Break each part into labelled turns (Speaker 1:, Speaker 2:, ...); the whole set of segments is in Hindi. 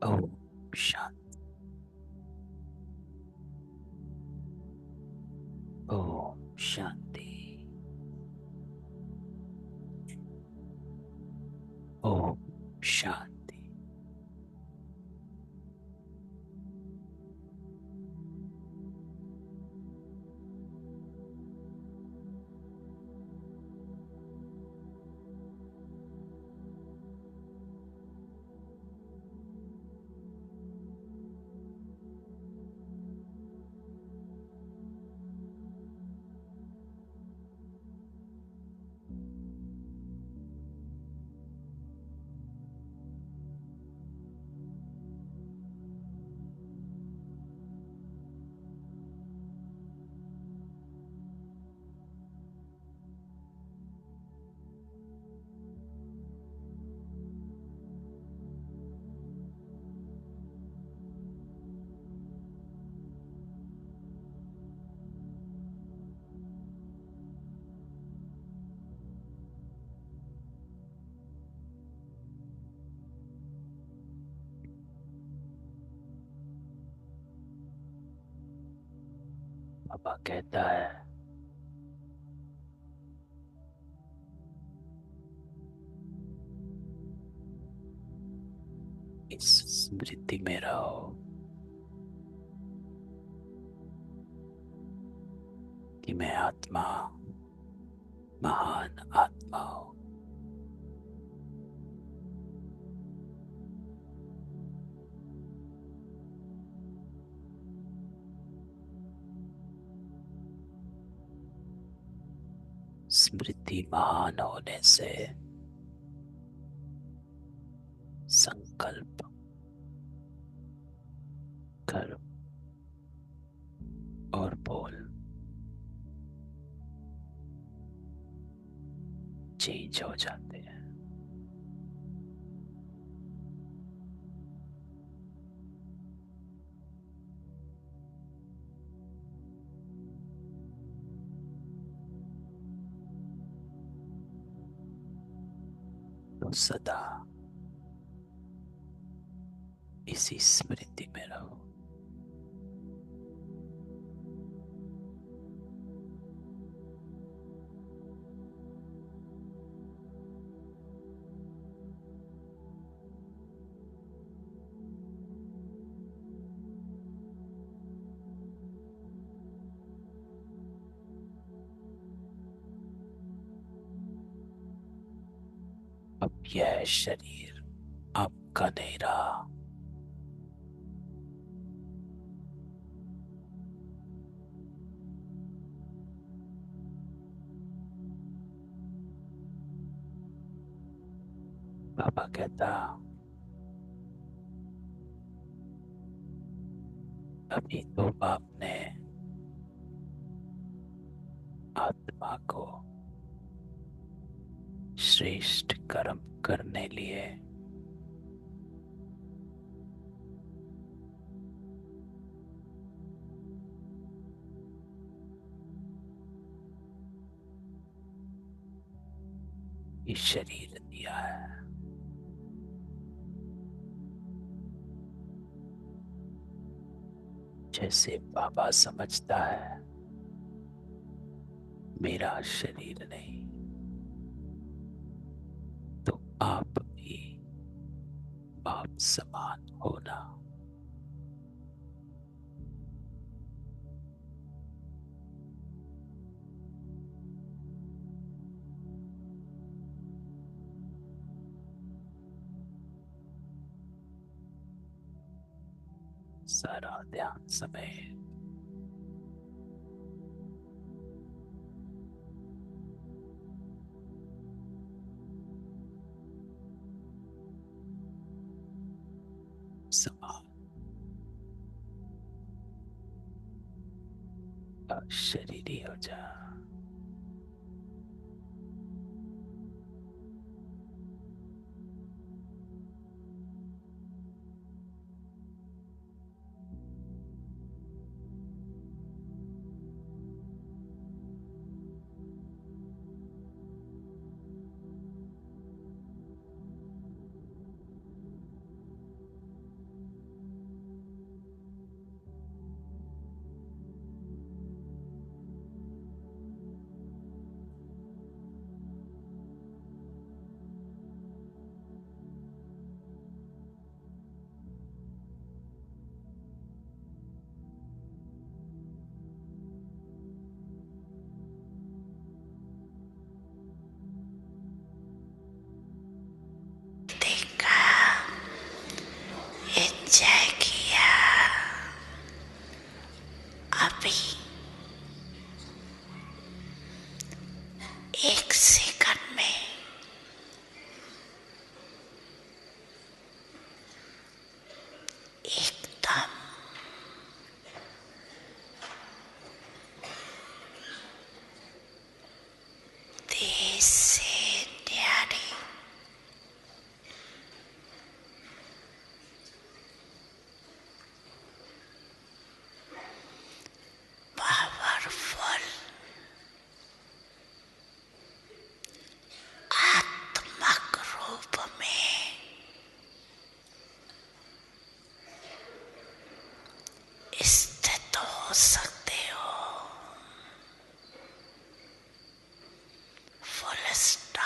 Speaker 1: ओम शांति। ओम शांति। ओम शांति। पापा कहता है, इस स्मृति में रहो कि मैं आत्मा, महान आत्मा हूँ। स्मृति महान होने से संकल्प, कर्म और बोल चेंज हो जाते हैं। तो सदा इसी स्मृति में रहो। अब यह शरीर आपका नहीं रहा। पापा कहता, अभी तो आपने आत्मा को श्रेष्ठ कर्म करने लिए ये शरीर दिया है। जैसे बाबा समझता है, मेरा शरीर नहीं, तो आप भी बाप समान होना। सारा ध्यान समय समान शरीरी हो जा।
Speaker 2: अभी 1 सेकंड में एकदम देश से न्यारी पावरफुल आत्मक रूप में स्थित हो सकते हो। Full stop.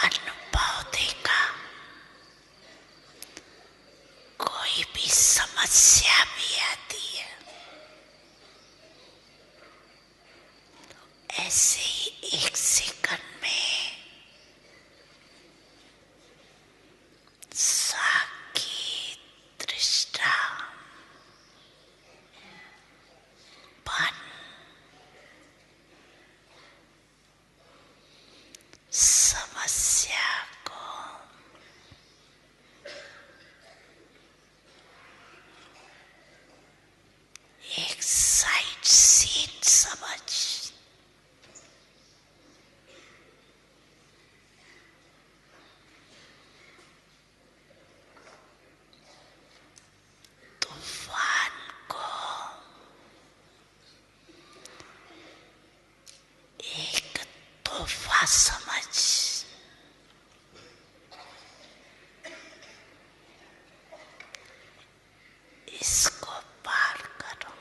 Speaker 2: अनुभव देगा। कोई भी समस्या भी आती है ऐसे ही एक सेकंड में साकी दृष्टा बन समस्या को एक साइड सीन समझ तूफान को एक तोहफा समझ इसको पार करो।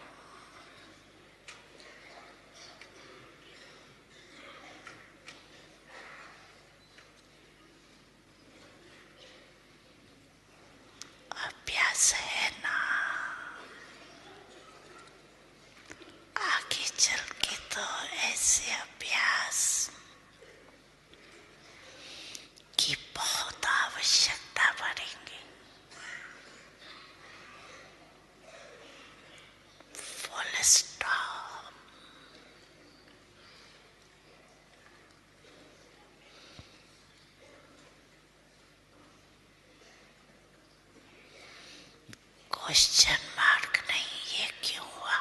Speaker 2: अभ्यास है ना, आगे चल के तो ऐसे अभ्यास की बहुत आवश्यकता पड़ेगी। Full stop. क्वेश्चन मार्क नहीं, ये क्यों हुआ,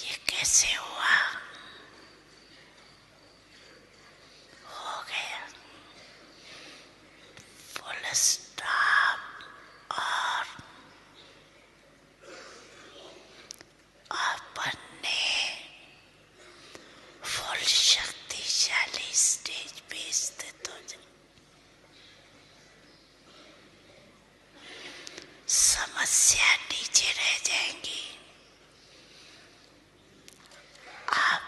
Speaker 2: ये कैसे हुआ, हो गया। Full stop. और अपन ने फुल शक्तिशाली स्टेज पे स्थित हो जाए। समस्या नीचे रह जाएंगी। आप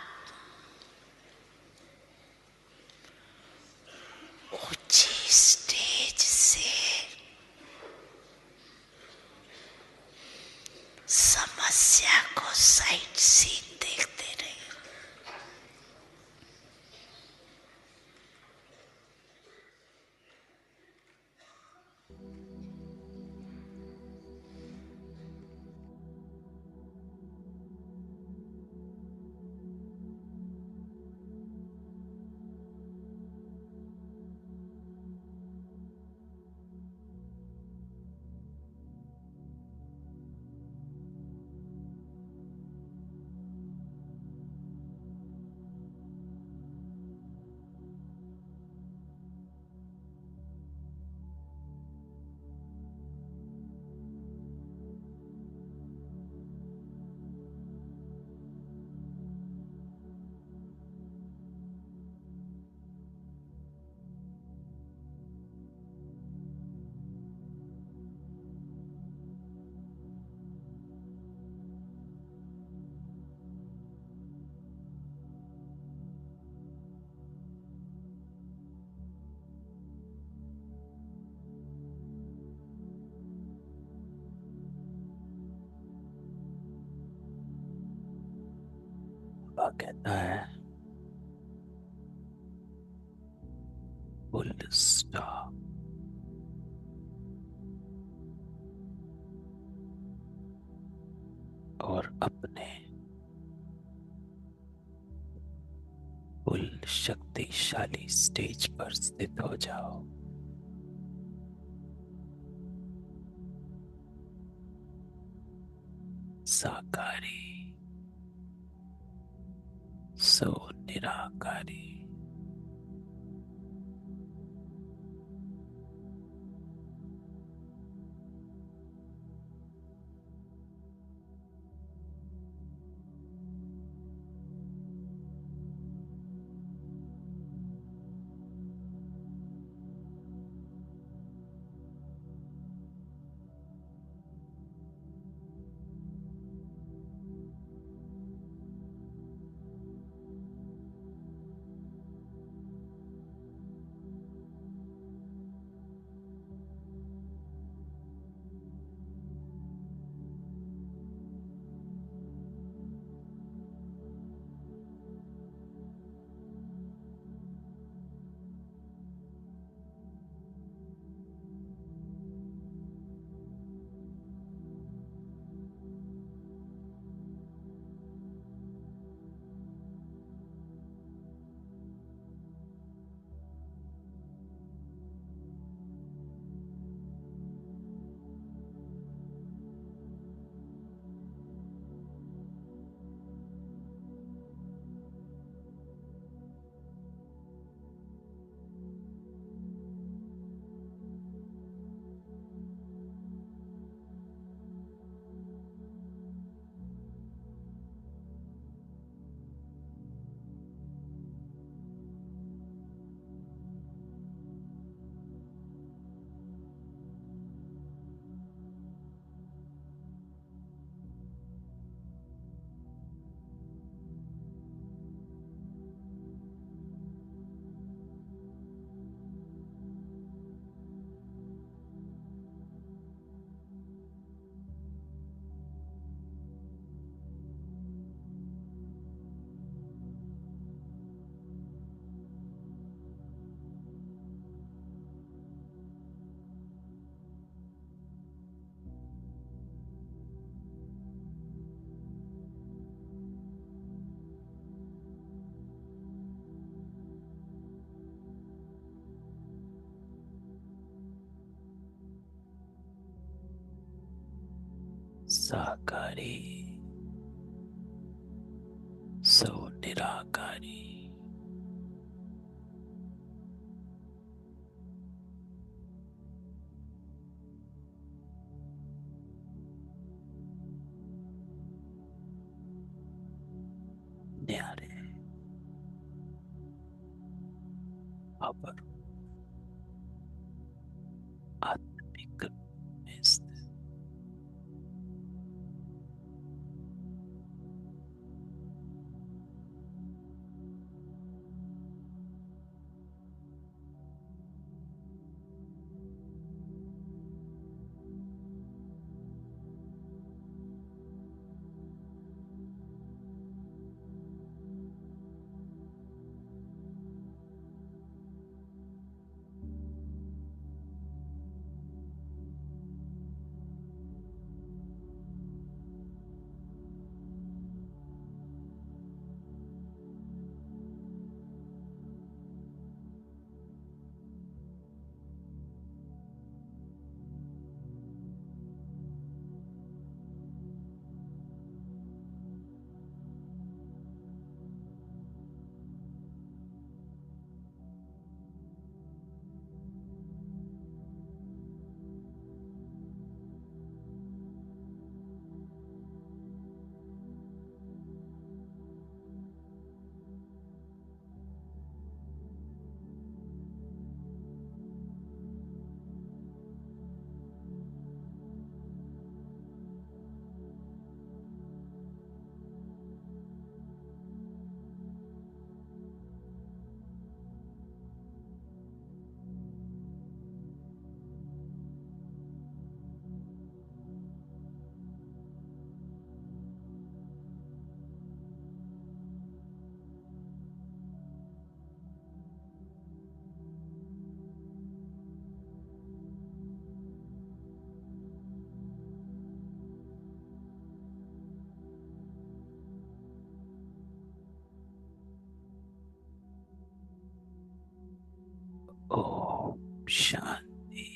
Speaker 2: ऊंची स्टेज से समस्या को साइड सीन देखते रहे।
Speaker 1: बाबा कहता है फुल स्टॉप। और अपने फुल शक्तिशाली स्टेज पर स्थित हो जाओ। साकारी सो निराकारी। साकारी सो निराकारी। न्यारे अपर आत्मिक में स्थित। ओम शांति।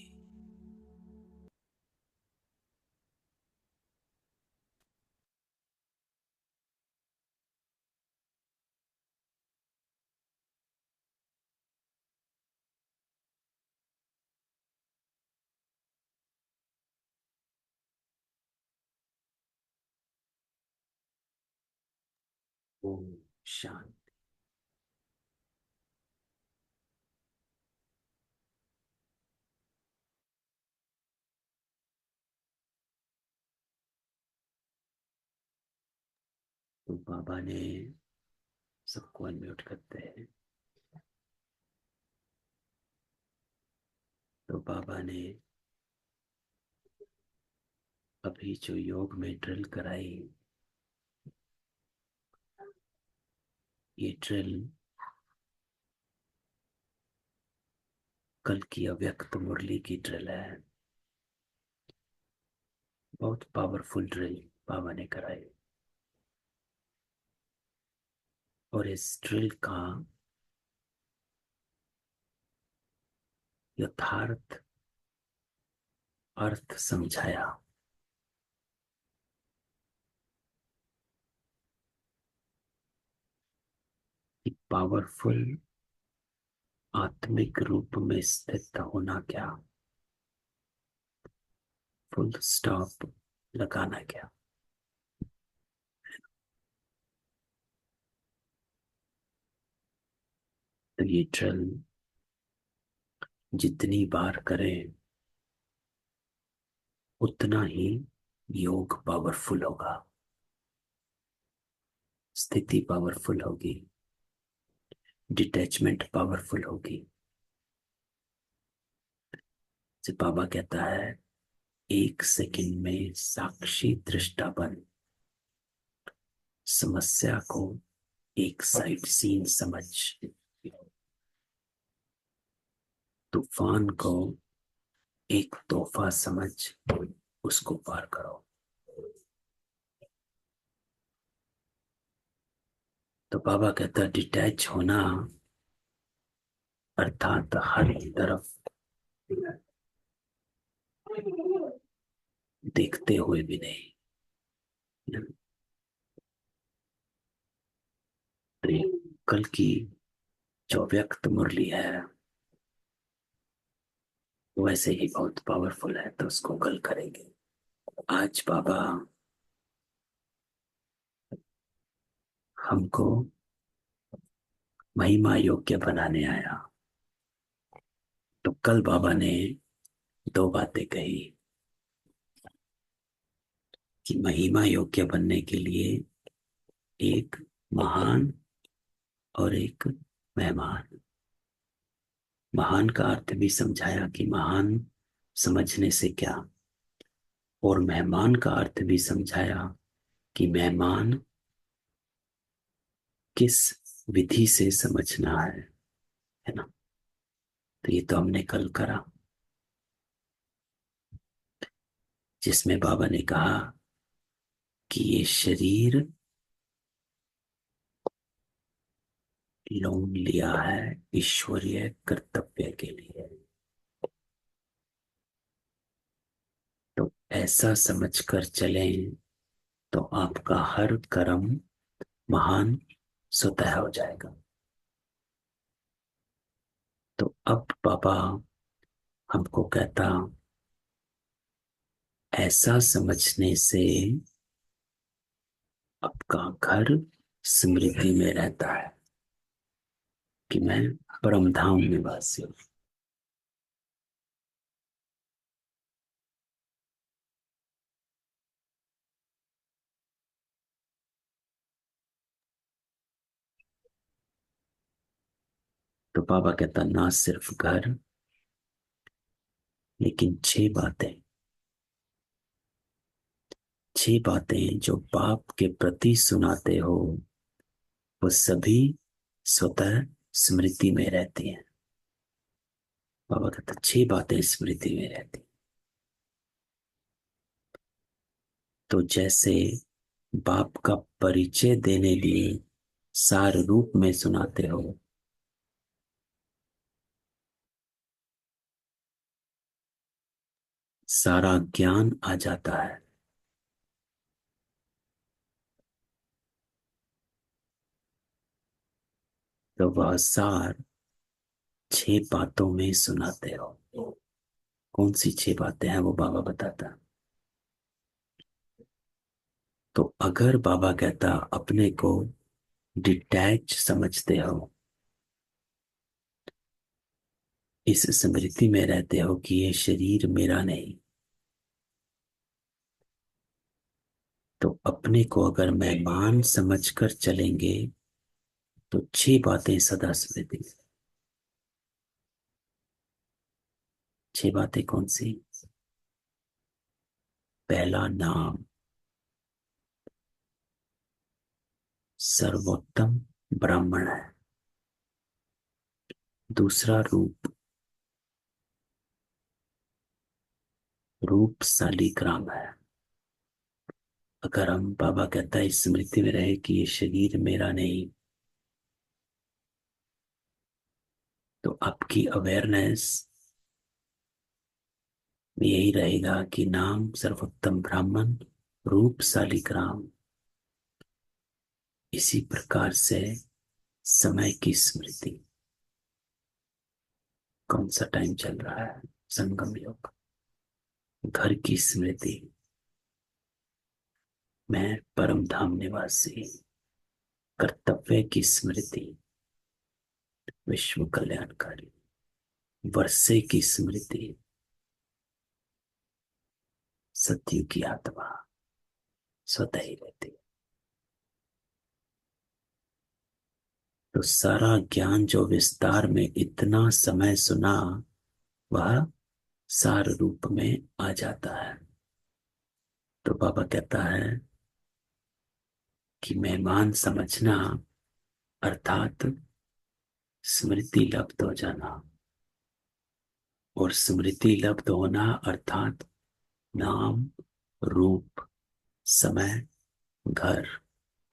Speaker 1: ओम शांति। तो बाबा ने सबको अनम्यूट करते हैं। तो बाबा ने अभी जो योग में ड्रिल कराई, ये ड्रिल कल की अव्यक्त मुरली की ड्रिल है। बहुत पावरफुल ड्रिल बाबा ने कराई। और इस ड्रिल का यथार्थ अर्थ समझाया। कि पावरफुल आत्मिक रूप में स्थित होना क्या, फुल स्टॉप लगाना क्या। तो ये ड्रिल जितनी बार करें उतना ही योग पावरफुल होगा, स्थिति पावरफुल होगी, डिटैचमेंट पावरफुल होगी। जब बाबा कहता है 1 सेकंड में साक्षी दृष्टा बन, समस्या को एक साइड सीन समझ, तूफान को एक तोहफा समझ, उसको पार करो। तो बाबा कहता डिटैच होना अर्थात हर तरफ देखते हुए भी नहीं, तो ये कल की जो व्यक्त मुरली है वो वैसे ही बहुत पावरफुल है, तो उसको कल करेंगे। आज बाबा हमको महिमा योग्य बनाने आया। तो कल बाबा ने दो बातें कही कि महिमा योग्य बनने के लिए एक महान और एक मेहमान। महान का अर्थ भी समझाया कि महान समझने से क्या, और मेहमान का अर्थ भी समझाया कि मेहमान किस विधि से समझना है ना। तो ये तो हमने कल करा, जिसमें बाबा ने कहा कि ये शरीर लोन लिया है ईश्वरीय कर्तव्य के लिए। तो ऐसा समझकर चलें तो आपका हर कर्म महान स्वतः हो जाएगा। तो अब बाबा हमको कहता, ऐसा समझने से आपका घर स्मृति में रहता है कि मैं परम धाम निवासी हूं। तो बाबा कहता ना सिर्फ घर, लेकिन छह बातें जो बाप के प्रति सुनाते हो वो सभी स्वतः स्मृति में रहती हैं। बाबा कहता छह बातें स्मृति में रहती। तो जैसे बाप का परिचय देने लिए सार रूप में सुनाते हो, सारा ज्ञान आ जाता है। तो वह सार छह बातों में सुनाते हो। कौन सी छह बातें हैं वो बाबा बताता। तो अगर बाबा कहता अपने को डिटैच समझते हो, इस स्मृति में रहते हो कि ये शरीर मेरा नहीं, तो अपने को अगर मेहमान समझकर चलेंगे तो छह बातें सदा स्मृति में। छह बातें कौन सी? पहला नाम, सर्वोत्तम ब्राह्मण है। दूसरा रूप, रूप शालिग्राम है। अगर हम बाबा कहता है इस स्मृति में रहे कि ये शरीर मेरा नहीं, तो आपकी अवेयरनेस यही रहेगा कि नाम सर्वोत्तम ब्राह्मण, रूप शालिग्राम। इसी प्रकार से समय की स्मृति। कौन सा टाइम चल रहा है? संगम योग। घर की स्मृति, मैं परम धाम निवासी। कर्तव्य की स्मृति, विश्व कल्याणकारी। वर्षे की स्मृति, सत्य की आत्मा स्वतः ही रहती है। तो सारा ज्ञान जो विस्तार में इतना समय सुना वह सार रूप में आ जाता है। तो बाबा कहता है कि मेहमान समझना अर्थात स्मृति लब्ध हो जाना, और स्मृति लब्ध होना अर्थात नाम, रूप, समय, घर,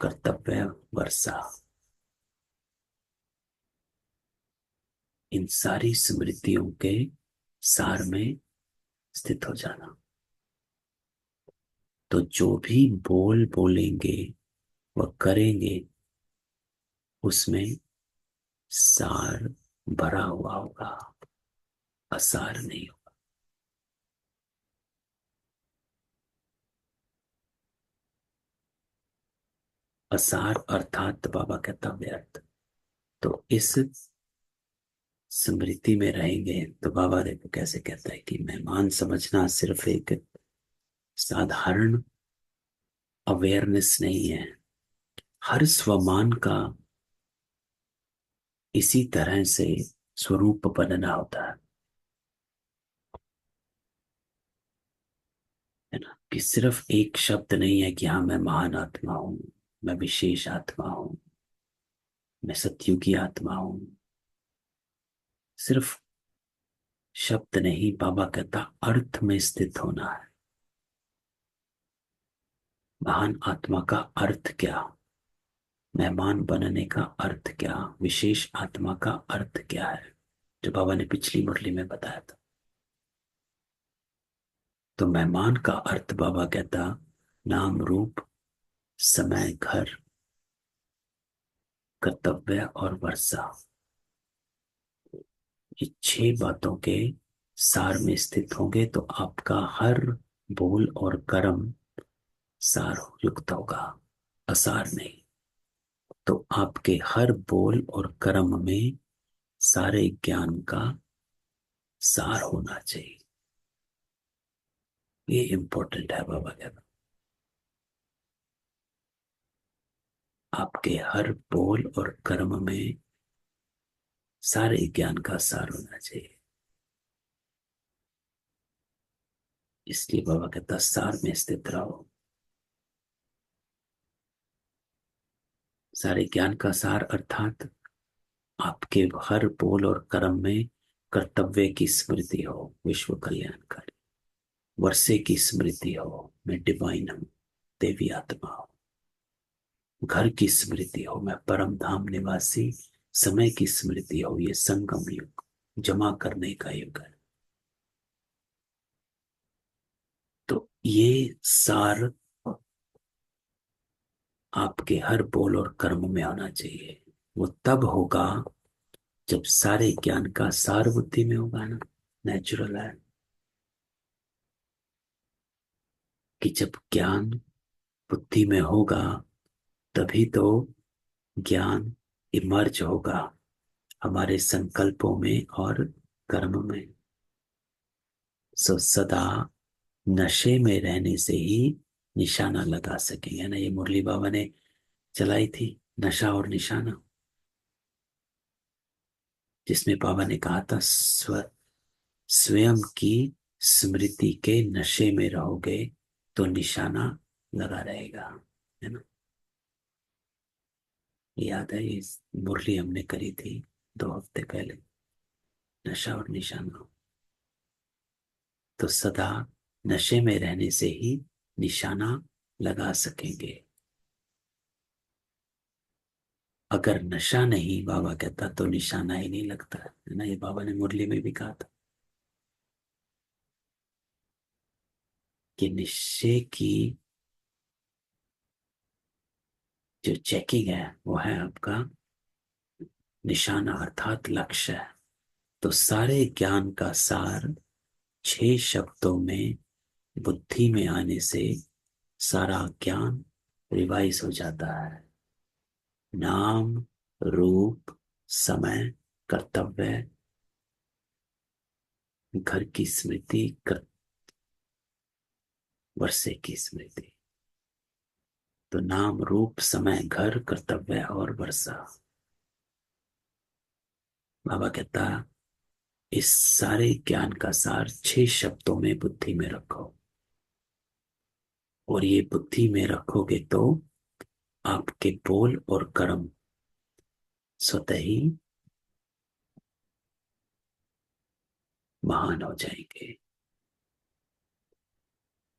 Speaker 1: कर्तव्य, वर्षा, इन सारी स्मृतियों के सार में स्थित हो जाना। तो जो भी बोल बोलेंगे वह करेंगे, उसमें सार भरा हुआ होगा, असार नहीं होगा। असार अर्थात बाबा कहता व्यर्थ। तो इस स्मृति में रहेंगे तो बाबा देखो कैसे कहता है कि मेहमान समझना सिर्फ एक साधारण अवेयरनेस नहीं है। हर स्वमान का इसी तरह से स्वरूप बनना होता है ना, कि सिर्फ एक शब्द नहीं है कि हाँ मैं महान आत्मा हूं, मैं विशेष आत्मा हूं, मैं सतयुगी आत्मा हूं। सिर्फ शब्द नहीं, बाबा कहता अर्थ में स्थित होना है। महान आत्मा का अर्थ क्या, मेहमान बनने का अर्थ क्या, विशेष आत्मा का अर्थ क्या है, जो बाबा ने पिछली मुरली में बताया था। तो मेहमान का अर्थ बाबा कहता नाम रूप समय घर कर्तव्य और वर्षा, ये 6 बातों के सार में स्थित होंगे तो आपका हर बोल और कर्म सार युक्त होगा, असार नहीं। तो आपके हर बोल और कर्म में सारे ज्ञान का सार होना चाहिए। ये इंपॉर्टेंट है बाबा कहना। आपके हर बोल और कर्म में सारे ज्ञान का सार होना चाहिए। इसलिए बाबा कहता सार में स्थित रहो। सारे ज्ञान का सार अर्थात आपके हर बोल और कर्म में कर्तव्य की स्मृति हो, विश्व कल्याणकारी, वर्षे की स्मृति हो, मैं डिवाइन हूं, देवी आत्मा हूं, घर की स्मृति हो, मैं परम धाम निवासी, समय की स्मृति हो, ये संगम युग जमा करने का युग है। तो ये सार आपके हर बोल और कर्म में होना चाहिए। वो तब होगा जब सारे ज्ञान का सार बुद्धि में होगा ना। नेचुरल है कि जब ज्ञान बुद्धि में होगा तभी तो ज्ञान इमर्ज होगा हमारे संकल्पों में और कर्म में। सदा नशे में रहने से ही निशाना लगा सकेंगे ना। ये मुरली बाबा ने चलाई थी, नशा और निशाना, जिसमें बाबा ने कहा था स्वयं की स्मृति के नशे में रहोगे तो निशाना लगा रहेगा, है ना। याद है ये मुरली हमने करी थी 2 हफ्ते पहले, नशा और निशाना। तो सदा नशे में रहने से ही निशाना लगा सकेंगे। अगर नशा नहीं बाबा कहता तो निशाना ही नहीं लगता है ना। ये बाबा ने मुरली में भी कहा था कि नशे की जो चेकिंग है वो है आपका निशाना अर्थात लक्ष्य है। तो सारे ज्ञान का सार 6 शब्दों में बुद्धि में आने से सारा ज्ञान रिवाइज हो जाता है। नाम रूप समय कर्तव्य घर की स्मृति वर्षे की स्मृति। तो नाम रूप समय घर कर्तव्य और वर्षा, बाबा कहता इस सारे ज्ञान का सार 6 शब्दों में बुद्धि में रखो। और ये बुद्धि में रखोगे तो आपके बोल और कर्म स्वतः ही महान हो जाएंगे।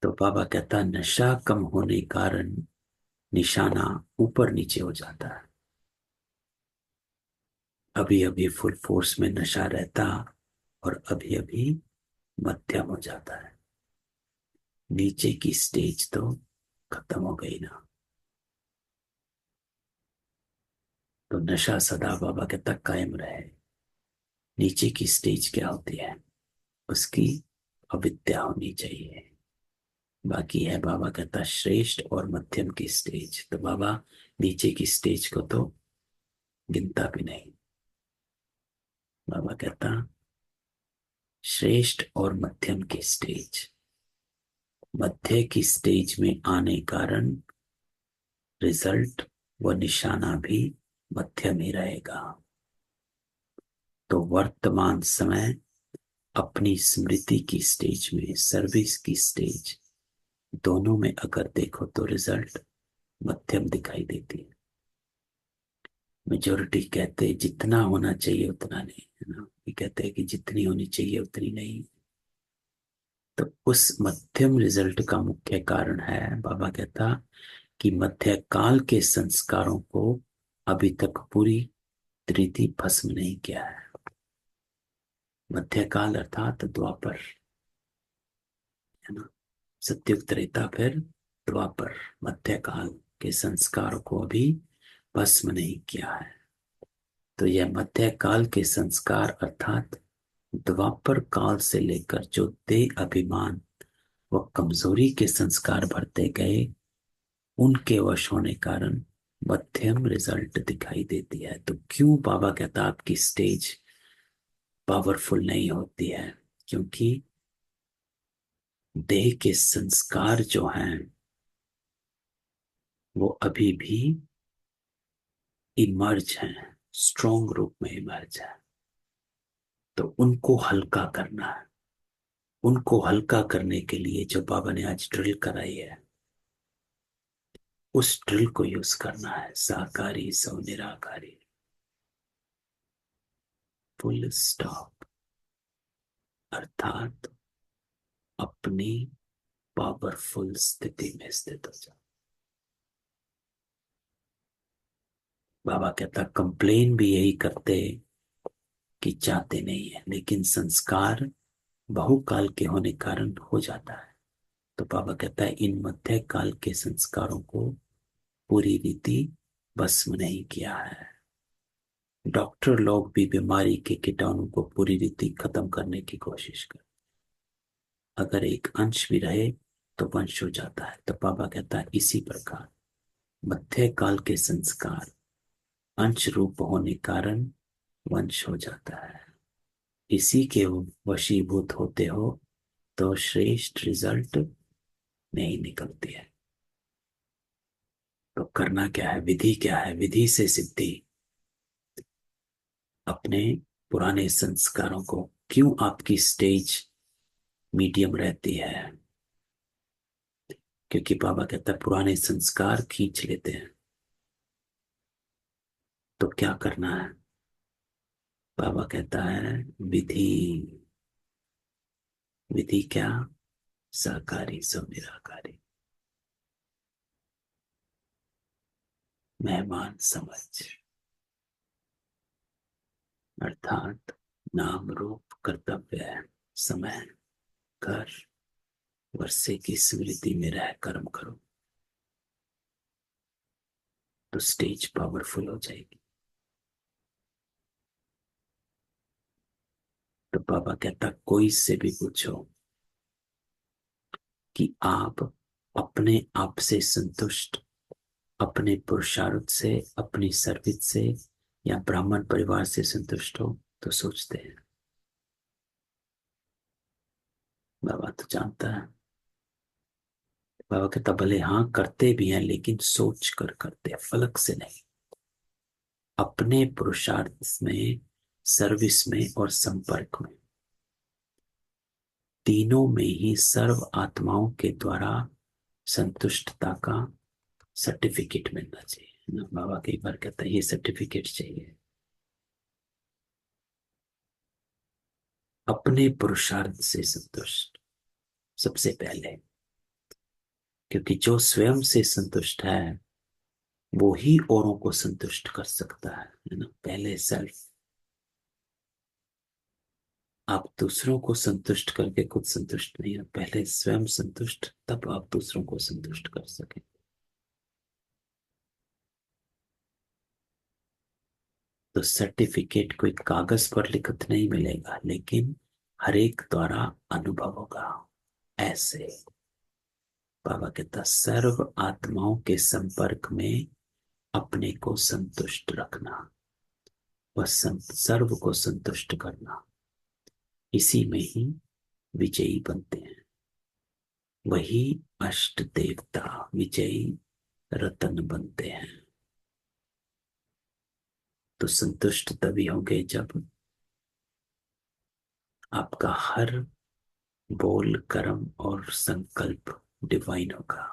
Speaker 1: तो बाबा कहता नशा कम होने कारण निशाना ऊपर नीचे हो जाता है। अभी अभी फुल फोर्स में नशा रहता और अभी अभी मध्यम हो जाता है। नीचे की स्टेज तो खत्म हो गई ना। तो नशा सदा बाबा के तक कायम रहे। नीचे की स्टेज क्या होती है? उसकी अविद्या होनी चाहिए। बाकी है बाबा कहता श्रेष्ठ और मध्यम की स्टेज। तो बाबा नीचे की स्टेज को तो गिनता भी नहीं। बाबा कहता श्रेष्ठ और मध्यम की स्टेज। मध्य की स्टेज में आने कारण रिजल्ट व निशाना भी मध्यम ही रहेगा। तो वर्तमान समय अपनी स्मृति की स्टेज में, सर्विस की स्टेज, दोनों में अगर देखो तो रिजल्ट मध्यम दिखाई देती है। मेजोरिटी कहते हैं जितना होना चाहिए उतना नहीं, है ना। ये कहते हैं कि जितनी होनी चाहिए उतनी नहीं। तो उस मध्यम रिजल्ट का मुख्य कारण है, बाबा कहता, कि मध्य काल के संस्कारों को अभी तक पूरी रीति भस्म नहीं किया है। मध्यकाल अर्थात द्वापर, है ना। सत्युग त्रेता फिर द्वापर। मध्यकाल के संस्कार को अभी भस्म नहीं किया है। तो यह मध्यकाल के संस्कार अर्थात द्वापर काल से लेकर जो देह अभिमान व कमजोरी के संस्कार भरते गए, उनके वश होने कारण मध्यम रिजल्ट दिखाई देती है। तो क्यों बाबा कहता आपकी स्टेज पावरफुल नहीं होती है? क्योंकि देह के संस्कार जो हैं वो अभी भी इमर्ज हैं, स्ट्रॉन्ग रूप में इमर्ज है। तो उनको हल्का करना है। उनको हल्का करने के लिए जो बाबा ने आज ड्रिल कराई है, उस ड्रिल को यूज करना है। साकारी सो निराकारी, फुल स्टॉप। अर्थात अपनी पावरफुल स्थिति में स्थित हो जाओ। बाबा कहता कंप्लेन भी यही करते कि चाहते नहीं है, लेकिन संस्कार बहुकाल के होने कारण हो जाता है। तो बाबा कहता है इन मध्य काल के संस्कारों को पूरी रीति भस्म नहीं किया है। डॉक्टर लोग भी बीमारी के कीटाणु को पूरी रीति खत्म करने की कोशिश कर, अगर एक अंश भी रहे तो वंश हो जाता है। तो बाबा कहता है इसी प्रकार मध्य काल के संस्कार अंश रूप होने कारण वंश हो जाता है। इसी के वशीभूत होते हो तो श्रेष्ठ रिजल्ट नहीं निकलती है। तो करना क्या है? विधि क्या है? विधि से सिद्धि। अपने पुराने संस्कारों को, क्यों आपकी स्टेज मीडियम रहती है? क्योंकि बाबा कहता है पुराने संस्कार खींच लेते हैं। तो क्या करना है? बाबा कहता है विधि। विधि क्या? सहकारी सो निराकारी, मेहमान समझ। अर्थात नाम रूप कर्तव्य है, समय, घर, वर्षे की स्मृति में रह कर्म करो तो स्टेज पावरफुल हो जाएगी। तो बाबा कहता कोई से भी पूछो कि आप अपने आप से संतुष्ट, अपने पुरुषार्थ से, अपनी सर्विस से, या ब्राह्मण परिवार से संतुष्ट हो? तो सोचते हैं। बाबा तो जानता है। बाबा कहता भले हाँ करते भी हैं, लेकिन सोच कर करते हैं, फलक से नहीं। अपने पुरुषार्थ में, सर्विस में और संपर्क में, तीनों में ही सर्व आत्माओं के द्वारा संतुष्टता का सर्टिफिकेट मिलना चाहिए ना। बाबा कई बार कहता है ये सर्टिफिकेट चाहिए। अपने पुरुषार्थ से संतुष्ट सबसे पहले, क्योंकि जो स्वयं से संतुष्ट है वो ही औरों को संतुष्ट कर सकता है ना। पहले सेल्फ, आप दूसरों को संतुष्ट करके खुद संतुष्ट नहीं हो, पहले स्वयं संतुष्ट, तब आप दूसरों को संतुष्ट कर सकें। तो सर्टिफिकेट कोई कागज पर लिखित नहीं मिलेगा, लेकिन हर एक द्वारा अनुभव होगा। ऐसे बाबा कहता, सर्व आत्माओं के संपर्क में अपने को संतुष्ट रखना, व सर्व को संतुष्ट करना, इसी में ही विजयी बनते हैं। वही अष्ट देवता विजयी रतन बनते हैं। तो संतुष्ट तभी होंगे जब आपका हर बोल, कर्म और संकल्प डिवाइन होगा।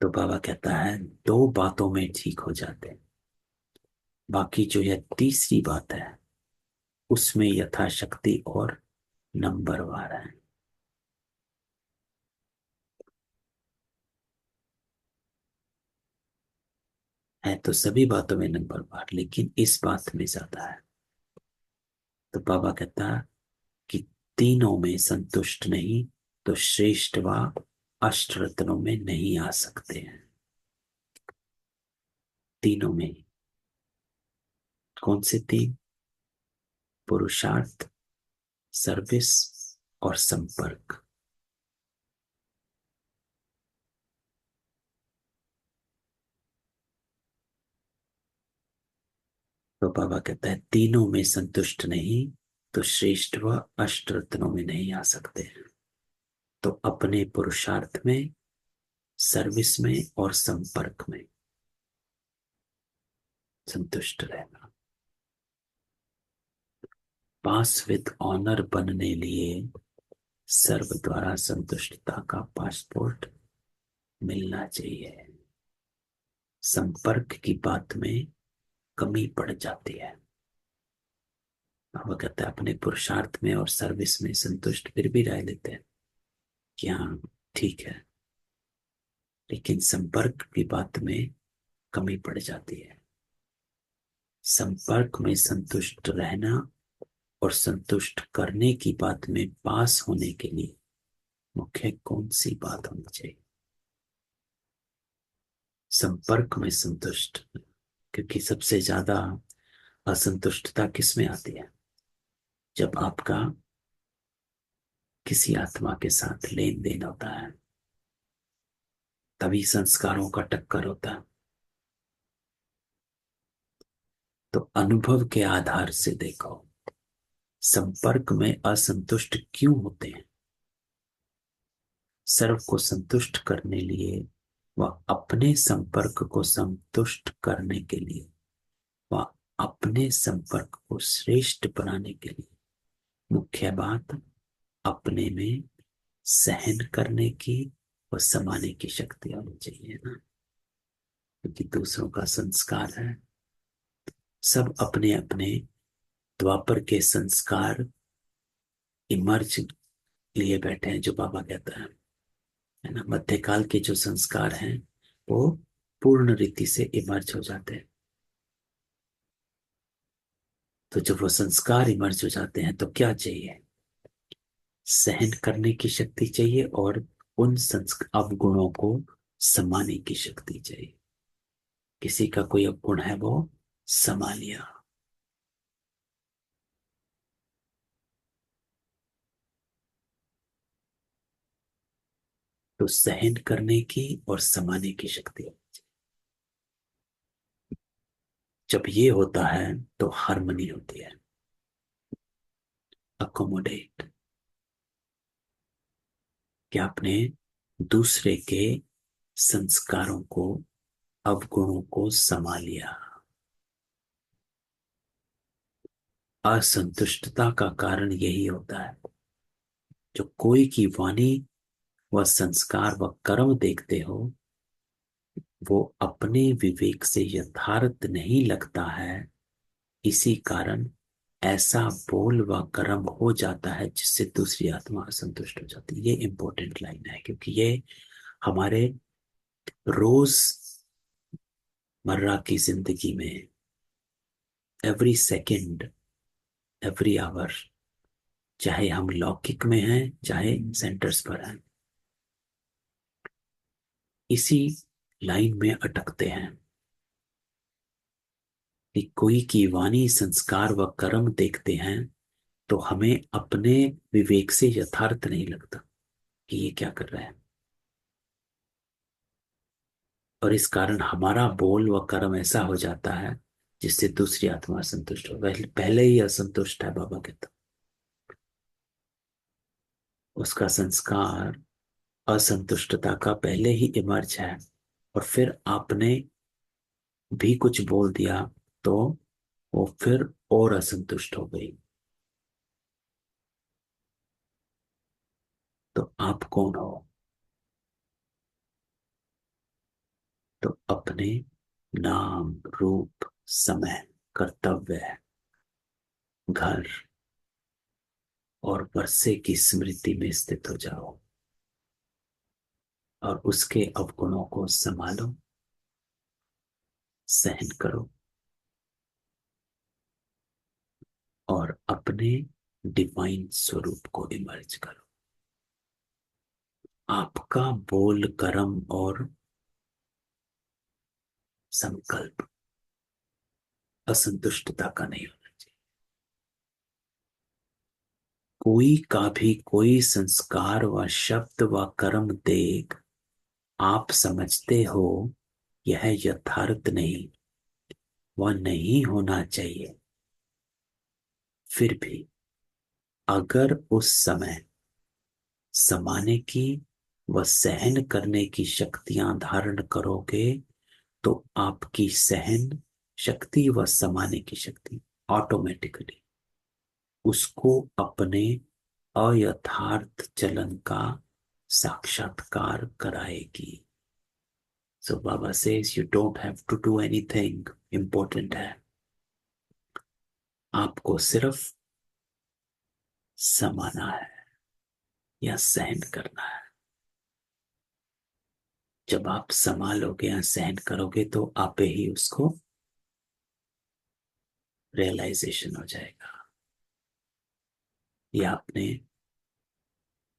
Speaker 1: तो बाबा कहता है, दो बातों में ठीक हो जाते हैं, बाकी जो यह तीसरी बात है उसमें यथाशक्ति और नंबरवार है तो सभी बातों में नंबरवार, लेकिन इस बात में ज्यादा है। तो बाबा कहता है कि तीनों में संतुष्ट नहीं तो श्रेष्ठ व अष्ट रत्नों में नहीं आ सकते हैं। तीनों में कौन से तीन? पुरुषार्थ, सर्विस और संपर्क। तो बाबा कहता है, तीनों में संतुष्ट नहीं तो श्रेष्ठ व अष्ट रत्नों में नहीं आ सकते हैं। तो अपने पुरुषार्थ में, सर्विस में और संपर्क में संतुष्ट रहना। पास विद ऑनर बनने लिए सर्व द्वारा संतुष्टता का पासपोर्ट मिलना चाहिए। संपर्क की बात में कमी पड़ जाती है। बाबा कहते हैं, अपने पुरुषार्थ में और सर्विस में संतुष्ट फिर भी रह लेते हैं कि हाँ ठीक है, लेकिन संपर्क की बात में कमी पड़ जाती है। संपर्क में संतुष्ट रहना और संतुष्ट करने की बात में पास होने के लिए मुख्य कौन सी बात होनी चाहिए? संपर्क में संतुष्ट, क्योंकि सबसे ज्यादा असंतुष्टता किस में आती है? जब आपका किसी आत्मा के साथ लेन देन होता है, तभी संस्कारों का टक्कर होता है। तो अनुभव के आधार से देखो, संपर्क में असंतुष्ट क्यों होते हैं? सर्व को संतुष्ट करने लिए व अपने संपर्क को संतुष्ट करने के लिए व अपने संपर्क को श्रेष्ठ बनाने के लिए मुख्य बात अपने में सहन करने की व समाने की शक्ति होनी चाहिए ना, क्योंकि दूसरों का संस्कार है। सब अपने अपने द्वापर के संस्कार इमर्ज लिए बैठे हैं, जो बाबा कहता है ना, मध्यकाल के जो संस्कार हैं वो पूर्ण रीति से इमर्ज हो जाते हैं। तो जब वो संस्कार इमर्ज हो जाते हैं तो क्या चाहिए? सहन करने की शक्ति चाहिए और उन संस्कार अवगुणों को समाने की शक्ति चाहिए। किसी का कोई अवगुण है वो समा लिया, तो सहन करने की और समाने की शक्ति होनी चाहिए। जब ये होता है तो हार्मनी होती है। अकोमोडेट, कि आपने दूसरे के संस्कारों को, अवगुणों को समा लिया। असंतुष्टता का कारण यही होता है। जो कोई की वाणी व संस्कार व कर्म देखते हो, वो अपने विवेक से यथार्थ नहीं लगता है। इसी कारण ऐसा बोल व कर्म हो जाता है जिससे दूसरी आत्मा असंतुष्ट हो जाती है। ये इंपॉर्टेंट लाइन है, क्योंकि ये हमारे रोज मर्रा की जिंदगी में एवरी सेकंड, एवरी आवर, चाहे हम लौकिक में हैं चाहे सेंटर्स पर हैं, इसी लाइन में अटकते हैं कि कोई की वाणी संस्कार व कर्म देखते हैं तो हमें अपने विवेक से यथार्थ नहीं लगता कि ये क्या कर रहा है, और इस कारण हमारा बोल व कर्म ऐसा हो जाता है जिससे दूसरी आत्मा असंतुष्ट हो, पहले पहले ही असंतुष्ट है, बाबा कहता, उसका संस्कार असंतुष्टता का पहले ही इमर्ज है, और फिर आपने भी कुछ बोल दिया तो वो फिर और असंतुष्ट हो गई। तो आप कौन हो? तो अपने नाम, रूप, समय, कर्तव्य, घर और वर्षे की स्मृति में स्थित हो जाओ और उसके अवगुणों को संभालो, सहन करो और अपने डिवाइन स्वरूप को इमर्ज करो। आपका बोल, कर्म और संकल्प असंतुष्टता का नहीं होना चाहिए। कोई का भी कोई संस्कार व शब्द व कर्म देख आप समझते हो यह यथार्थ नहीं, वह नहीं होना चाहिए, फिर भी अगर उस समय समाने की व सहन करने की शक्तियां धारण करोगे तो आपकी सहन शक्ति व समाने की शक्ति ऑटोमेटिकली उसको अपने अयथार्थ चलन का साक्षात्कार कराएगी। सो बाबा says you don't have to do anything important है, आपको सिर्फ समाना है या सहन करना है। जब आप संभालोगे या सहन करोगे तो आपे ही उसको रियलाइजेशन हो जाएगा। ये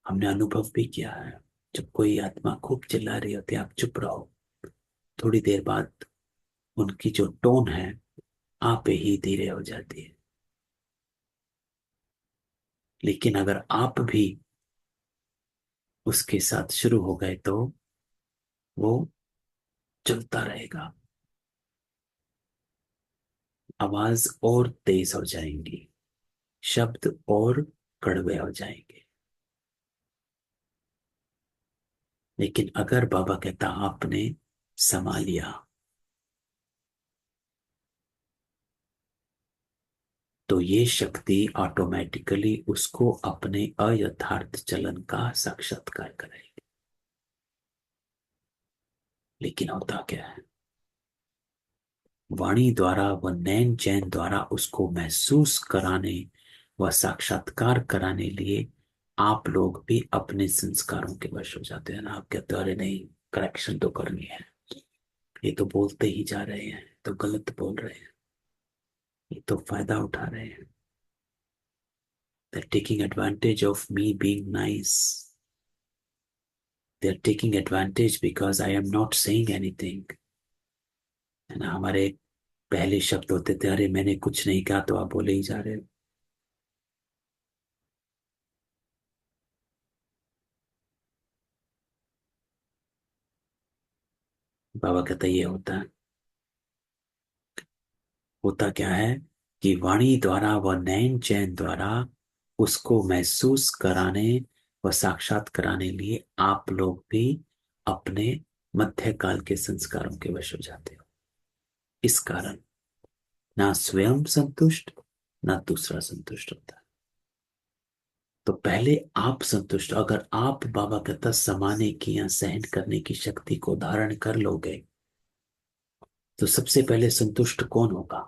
Speaker 1: हमने अनुभव भी किया है। जब कोई आत्मा खूब चिल्ला रही होती है, आप चुप रहो, थोड़ी देर बाद उनकी जो टोन है आपे ही धीरे हो जाती है। लेकिन अगर आप भी उसके साथ शुरू हो गए तो वो चलता रहेगा, आवाज और तेज हो जाएंगी, शब्द और कड़वे हो जाएंगे। लेकिन अगर बाबा कहता आपने समा लिया तो ये शक्ति ऑटोमेटिकली उसको अपने अयथार्थ चलन का साक्षात्कार कराएगी। लेकिन होता क्या है, वाणी द्वारा व नैन चैन द्वारा उसको महसूस कराने व साक्षात्कार कराने लिए आप लोग भी अपने संस्कारों के वश हो जाते हैं ना। आप कहते हो अरे नहीं, करेक्शन तो करनी है, ये तो बोलते ही जा रहे हैं, तो गलत बोल रहे हैं, ये तो फायदा उठा रहे हैं, they're taking advantage of me being nice, they're taking advantage because I am not saying anything, है ना। हमारे पहले शब्द होते थे अरे मैंने कुछ नहीं कहा तो आप बोले ही जा रहे हो। बाबा कहता ये होता क्या है कि वाणी द्वारा व नैन चैन द्वारा उसको महसूस कराने व साक्षात कराने लिए आप लोग भी अपने मध्यकाल के संस्कारों के वश हो जाते हो। इस कारण ना स्वयं संतुष्ट ना दूसरा संतुष्ट होता। तो पहले आप संतुष्ट, अगर आप बाबा कहता समाने की या सहन करने की शक्ति को धारण कर लोगे तो सबसे पहले संतुष्ट कौन होगा?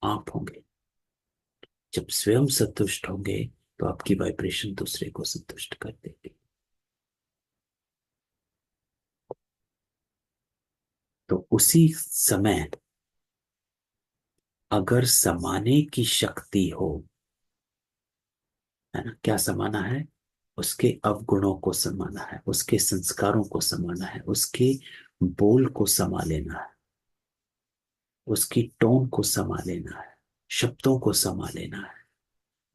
Speaker 1: आप होंगे। जब स्वयं संतुष्ट होंगे तो आपकी वाइब्रेशन दूसरे को संतुष्ट कर देगी। तो उसी समय अगर समाने की शक्ति हो, है ना, क्या समाना है? उसके अवगुणों को समाना है, उसके संस्कारों को समाना है, उसके बोल को समा लेना है, उसकी टोन को समा लेना है, शब्दों को समा लेना है।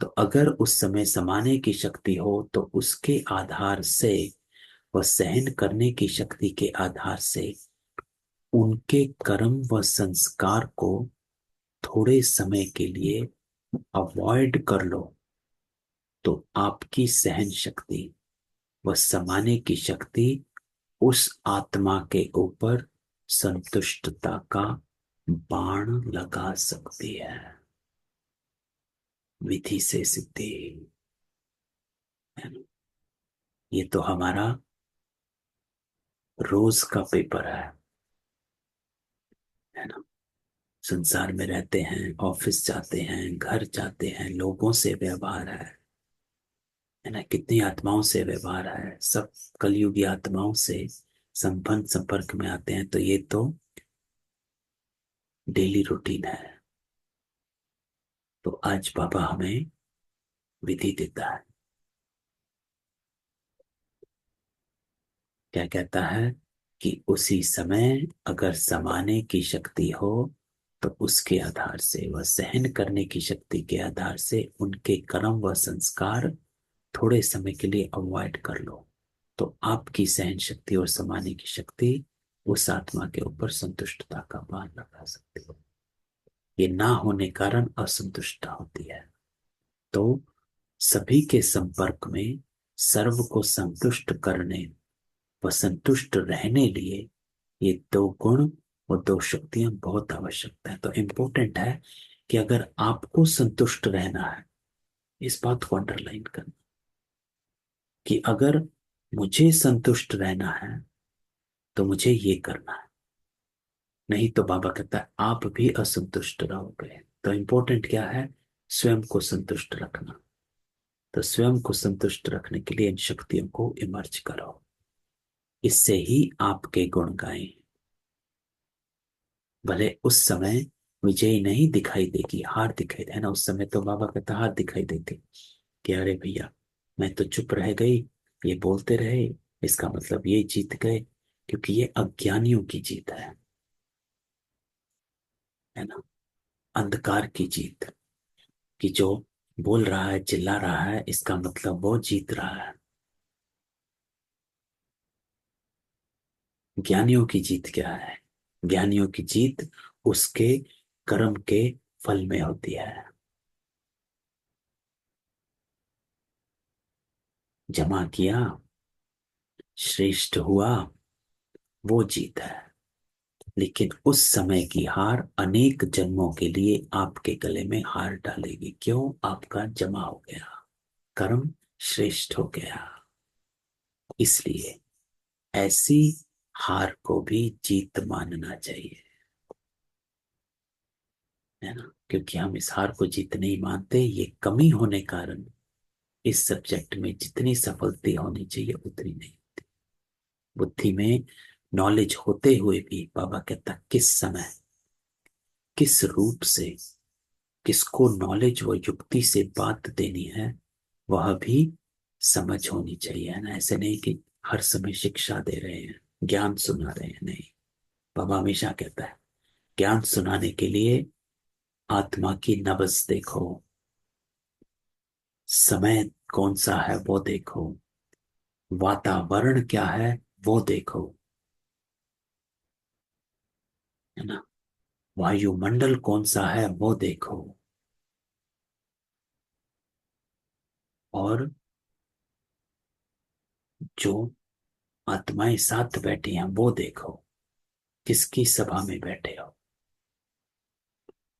Speaker 1: तो अगर उस समय समाने की शक्ति हो तो उसके आधार से, वह सहन करने की शक्ति के आधार से उनके कर्म व संस्कार को थोड़े समय के लिए अवॉइड कर लो, तो आपकी सहन शक्ति व समाने की शक्ति उस आत्मा के ऊपर संतुष्टता का बाण लगा सकती है। विधि से सिद्धि, है ना? ये तो हमारा रोज का पेपर है ना? संसार में रहते हैं, ऑफिस जाते हैं, घर जाते हैं, लोगों से व्यवहार है ना? कितनी आत्माओं से व्यवहार है, सब कलयुगी आत्माओं से संबंध संपर्क में आते हैं। तो ये तो डेली रूटीन है। तो आज बाबा हमें विधि देता है। क्या कहता है? कि उसी समय अगर समाने की शक्ति हो तो उसके आधार से, वह सहन करने की शक्ति के आधार से उनके कर्म व संस्कार थोड़े समय के लिए अवॉइड कर लो, तो आपकी सहन शक्ति और समाने की शक्ति उस आत्मा के ऊपर संतुष्टता का बाण लगा सकती हो। ये ना होने कारण असंतुष्टता होती है। तो सभी के संपर्क में सर्व को संतुष्ट करने व संतुष्ट रहने लिए ये दो गुण और दो शक्तियां बहुत आवश्यकता है। तो इंपॉर्टेंट है कि अगर आपको संतुष्ट रहना है, इस बात को अंडरलाइन करना, कि अगर मुझे संतुष्ट रहना है तो मुझे ये करना है। नहीं तो बाबा कहता है आप भी असंतुष्ट रहोगे। तो इंपॉर्टेंट क्या है? स्वयं को संतुष्ट रखना। तो स्वयं को संतुष्ट रखने के लिए इन शक्तियों को इमर्ज करो, इससे ही आपके गुण गाएं। भले उस समय विजय नहीं दिखाई देगी, हार दिखाई दे, है ना? उस समय तो बाबा कहता हार दिखाई देती कि अरे भैया मैं तो चुप रह गई, ये बोलते रहे, इसका मतलब ये जीत गए। क्योंकि ये अज्ञानियों की जीत है ना? अंधकार की जीत, कि जो बोल रहा है, चिल्ला रहा है, इसका मतलब वो जीत रहा है। ज्ञानियों की जीत क्या है? ज्ञानियों की जीत उसके कर्म के फल में होती है। जमा किया, श्रेष्ठ हुआ, वो जीत है। लेकिन उस समय की हार अनेक जन्मों के लिए आपके गले में हार डालेगी। क्यों? आपका जमा हो गया, कर्म श्रेष्ठ हो गया। इसलिए ऐसी हार को भी जीत मानना चाहिए, है ना? क्योंकि हम इस हार को जीत नहीं मानते। ये कमी होने कारण इस सब्जेक्ट में जितनी सफलता होनी चाहिए उतनी नहीं। बुद्धि में नॉलेज होते हुए भी बाबा कहता किस समय, किस रूप से किसको नॉलेज व युक्ति से बात देनी है, वह भी समझ होनी चाहिए, है ना? ऐसे नहीं कि हर समय शिक्षा दे रहे हैं, ज्ञान सुना रहे हैं, नहीं। बाबा हमेशा कहता है ज्ञान सुनाने के लिए आत्मा की नब्ज देखो, समय कौन सा है वो देखो, वातावरण क्या है वो देखो, है ना? वायुमंडल कौन सा है वो देखो, और जो आत्माएं साथ बैठी हैं वो देखो, किसकी सभा में बैठे हो।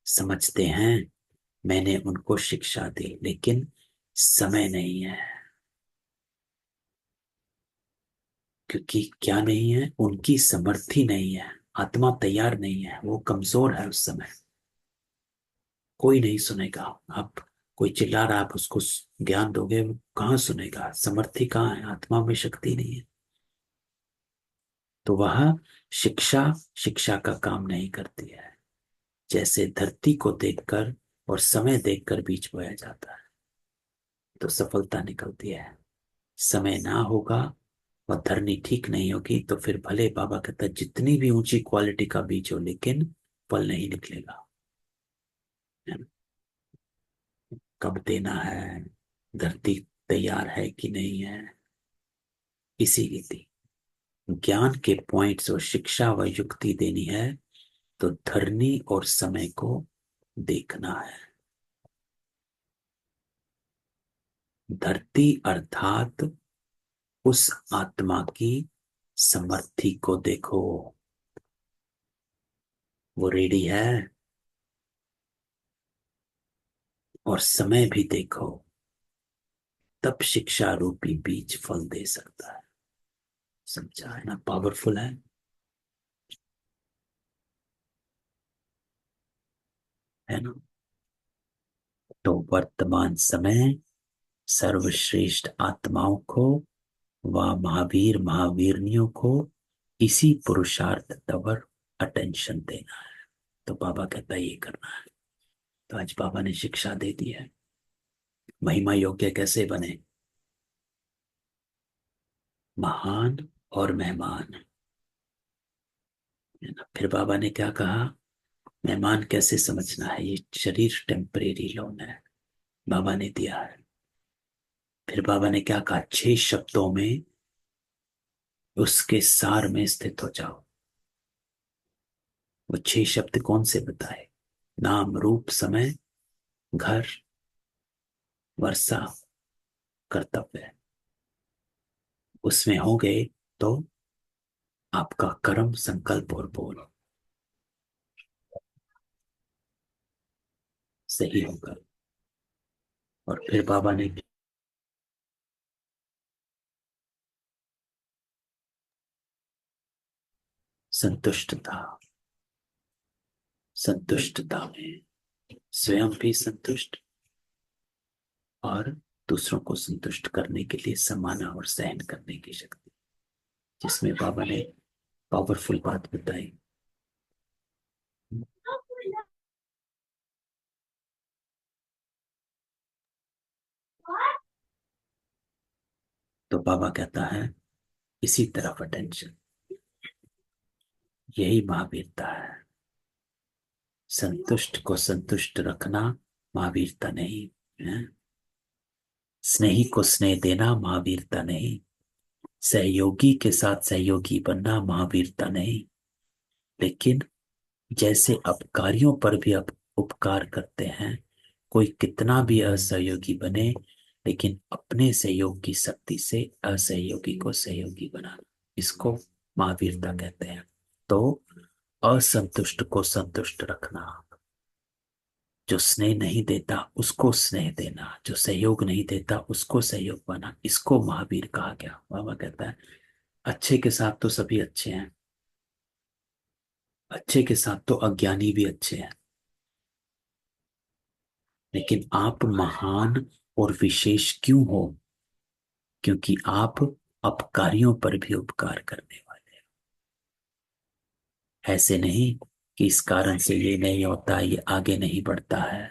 Speaker 1: समझते हैं मैंने उनको शिक्षा दी, लेकिन समय नहीं है। क्योंकि क्या नहीं है? उनकी समर्थी नहीं है, आत्मा तैयार नहीं है, वो कमजोर है। उस समय कोई नहीं सुनेगा। आप, कोई चिल्ला रहा, आप उसको ज्ञान दोगे, वो कहाँ सुनेगा? समर्थी कहाँ है? आत्मा में शक्ति नहीं है। तो वह शिक्षा शिक्षा का काम नहीं करती है। जैसे धरती को देखकर और समय देखकर बीज बोया जाता है तो सफलता निकलती है। समय ना होगा और धरनी ठीक नहीं होगी तो फिर भले बाबा कहता है जितनी भी ऊंची क्वालिटी का बीज हो लेकिन फल नहीं निकलेगा। है ना? कब देना है, धरती तैयार है कि नहीं है, इसी रीति ज्ञान के पॉइंट्स और शिक्षा व युक्ति देनी है तो धरनी और समय को देखना है। धरती अर्थात उस आत्मा की समर्थि को देखो, वो रेडी है। और समय भी देखो, तब शिक्षा रूपी बीज फल दे सकता है। समझा है ना, पावरफुल है। है ना। तो वर्तमान समय सर्वश्रेष्ठ आत्माओं को व महावीर महावीरनियों को इसी पुरुषार्थ तवर अटेंशन देना है। तो बाबा कहता है ये करना है। तो आज बाबा ने शिक्षा दे दी है महिमा योग्य कैसे बने, महान और मेहमान। है ना। फिर बाबा ने क्या कहा, मेहमान कैसे समझना है, ये शरीर टेम्परेरी लोन है, बाबा ने दिया है। फिर बाबा ने क्या कहा, 6 शब्दों में उसके सार में स्थित हो जाओ। वो 6 शब्द कौन से बताए, नाम रूप समय घर वर्षा कर्तव्य। उसमें हो गए तो आपका कर्म संकल्प और बोल सही होगा। और फिर बाबा ने संतुष्टता, संतुष्टता में स्वयं भी संतुष्ट और दूसरों को संतुष्ट करने के लिए समाना और सहन करने की शक्ति, जिसमें बाबा ने पावरफुल बात बताई। तो बाबा कहता है इसी तरफ अटेंशन, यही महावीरता है। संतुष्ट को संतुष्ट रखना महावीरता नहीं है। स्नेही को स्नेह देना महावीरता नहीं। सहयोगी के साथ सहयोगी बनना महावीरता नहीं। लेकिन जैसे अपकारियों पर भी आप उपकार करते हैं, कोई कितना भी असहयोगी बने लेकिन अपने सहयोग की शक्ति से असहयोगी को सहयोगी बनाना, इसको महावीरता कहते हैं। तो असंतुष्ट को संतुष्ट रखना, जो स्नेह नहीं देता उसको स्नेह देना, जो सहयोग नहीं देता उसको सहयोग बना, इसको महावीर कहा गया। बाबा कहता है अच्छे के साथ तो सभी अच्छे हैं, अच्छे के साथ तो अज्ञानी भी अच्छे हैं, लेकिन आप महान और विशेष क्यों हो, क्योंकि आप अपकारियों पर भी उपकार करने वाले हैं। ऐसे नहीं कि इस कारण से ये नहीं होता, ये आगे नहीं बढ़ता है।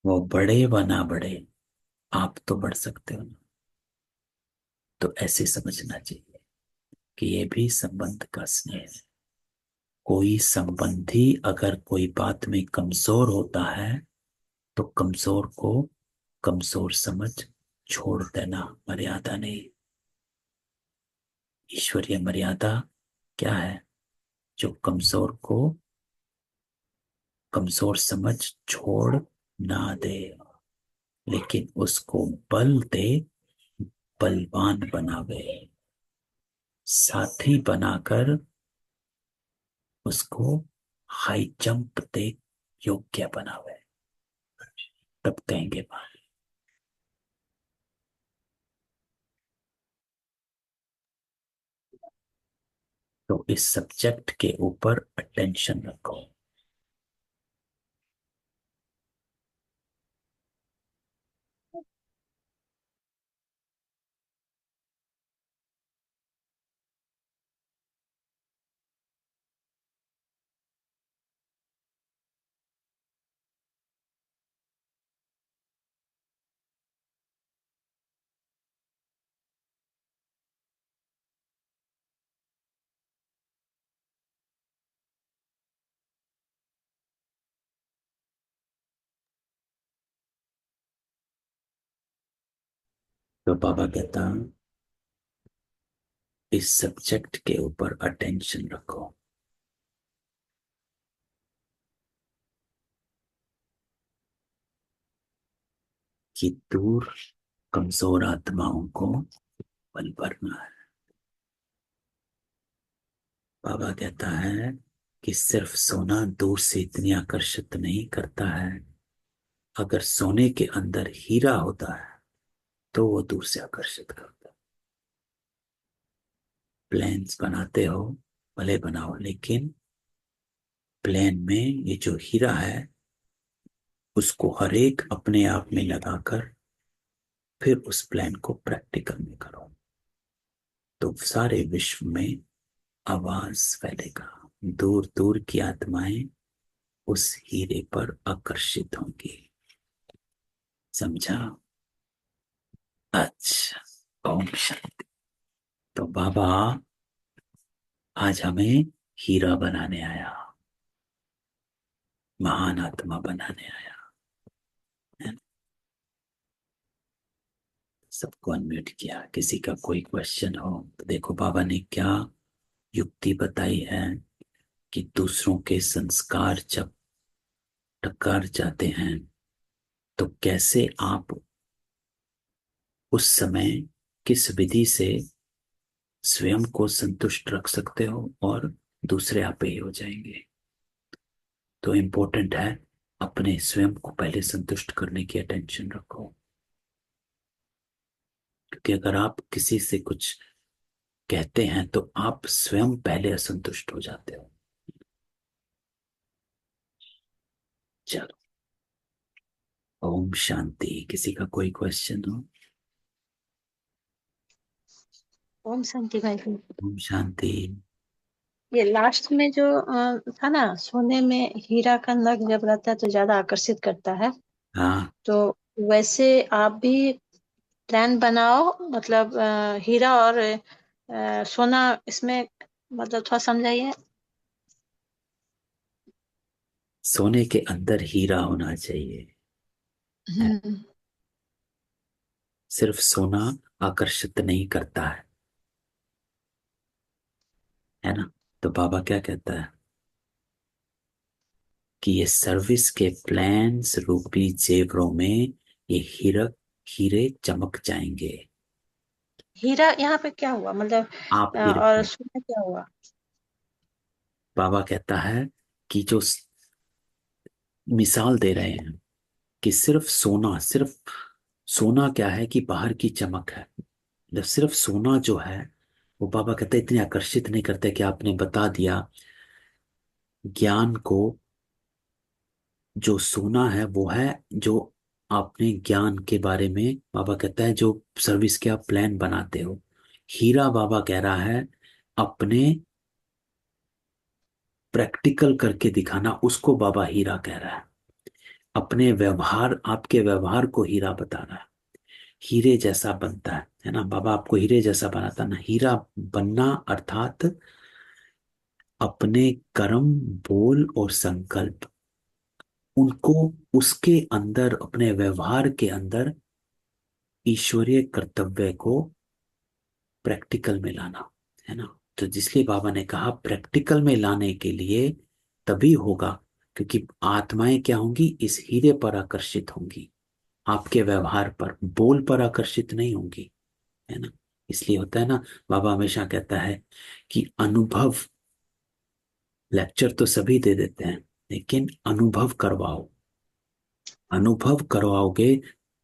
Speaker 1: वो बढ़े व ना बढ़े, आप तो बढ़ सकते हो ना। तो ऐसे समझना चाहिए कि ये भी संबंध का स्नेह है। कोई संबंधी अगर कोई बात में कमजोर होता है तो कमजोर को कमजोर समझ छोड़ देना मर्यादा नहीं। ईश्वरीय मर्यादा क्या है, जो कमजोर को कमजोर समझ छोड़ ना दे, लेकिन उसको बल दे, बलवान बनावे, साथी बनाकर उसको हाई जंप दे योग्य बनावे, तब कहेंगे बात। तो इस सब्जेक्ट के ऊपर अटेंशन रखो। तो बाबा कहता, इस सब्जेक्ट के ऊपर अटेंशन रखो कि दूर कमजोर आत्माओं को बल भरना है। बाबा कहता है कि सिर्फ सोना दूर से इतनी आकर्षित नहीं करता है, अगर सोने के अंदर हीरा होता है तो वो दूर से आकर्षित करता है। प्लेन्स बनाते हो, भले बनाओ, लेकिन प्लेन में ये जो हीरा है उसको हर एक अपने आप में लगाकर फिर उस प्लान को प्रैक्टिकल में करो, तो सारे विश्व में आवाज फैलेगा। दूर दूर की आत्माएं उस हीरे पर आकर्षित होंगी। समझा? अच्छा। ओम शांति। तो बाबा आज हमें हीरा बनाने आया, महान आत्मा बनाने आया है ना? सबको अनम्यूट किया। किसी का कोई क्वेश्चन हो तो देखो बाबा ने क्या युक्ति बताई है कि दूसरों के संस्कार जब टकर जाते हैं तो कैसे आप उस समय किस विधि से स्वयं को संतुष्ट रख सकते हो और दूसरे आपे ही हो जाएंगे। तो इम्पोर्टेंट है अपने स्वयं को पहले संतुष्ट करने की अटेंशन रखो, क्योंकि अगर आप किसी से कुछ कहते हैं तो आप स्वयं पहले असंतुष्ट हो जाते हो। चलो, ओम शांति। किसी का कोई क्वेश्चन हो?
Speaker 3: ओम शांति भाई जी।
Speaker 1: ओम शांति।
Speaker 3: ये लास्ट में जो था ना, सोने में हीरा का नग जब रहता है तो ज्यादा आकर्षित करता है।
Speaker 1: हाँ,
Speaker 3: तो वैसे आप भी प्लान बनाओ, मतलब हीरा और सोना इसमें, मतलब थोड़ा समझाइए।
Speaker 1: सोने के अंदर हीरा होना चाहिए।
Speaker 3: हम्म।
Speaker 1: सिर्फ सोना आकर्षित नहीं करता है ना? तो बाबा क्या कहता है कि ये सर्विस के प्लान्स रूपी जेवरों में ये हीरे चमक जाएंगे।
Speaker 3: हीरा यहाँ पे क्या हुआ, मतलब
Speaker 1: आप हीरे
Speaker 3: और
Speaker 1: को,
Speaker 3: सोना क्या हुआ?
Speaker 1: बाबा कहता है कि जो मिसाल दे रहे हैं कि सिर्फ सोना क्या है कि बाहर की चमक है। जब सिर्फ सोना जो है वो बाबा कहते हैं इतने आकर्षित नहीं करते कि आपने बता दिया ज्ञान को। जो सोना है वो है जो आपने ज्ञान के बारे में, बाबा कहता है जो सर्विस के आप प्लान बनाते हो। हीरा बाबा कह रहा है अपने प्रैक्टिकल करके दिखाना, उसको बाबा हीरा कह रहा है। अपने व्यवहार, आपके व्यवहार को हीरा बता रहा है। हीरे जैसा बनता है ना? बाबा आपको हीरे जैसा बनाता ना। हीरा बनना अर्थात अपने कर्म, बोल और संकल्प, उनको उसके अंदर, अपने व्यवहार के अंदर ईश्वरीय कर्तव्य को प्रैक्टिकल में लाना है ना? तो जिसलिए बाबा ने कहा प्रैक्टिकल में लाने के लिए तभी होगा, क्योंकि आत्माएं क्या होंगी, इस हीरे पर आकर्षित होंगी, आपके व्यवहार पर, बोल पर आकर्षित नहीं होंगी, है ना? इसलिए होता है ना, बाबा हमेशा कहता है कि अनुभव, लेक्चर तो सभी दे देते हैं लेकिन अनुभव करवाओ। अनुभव करवाओगे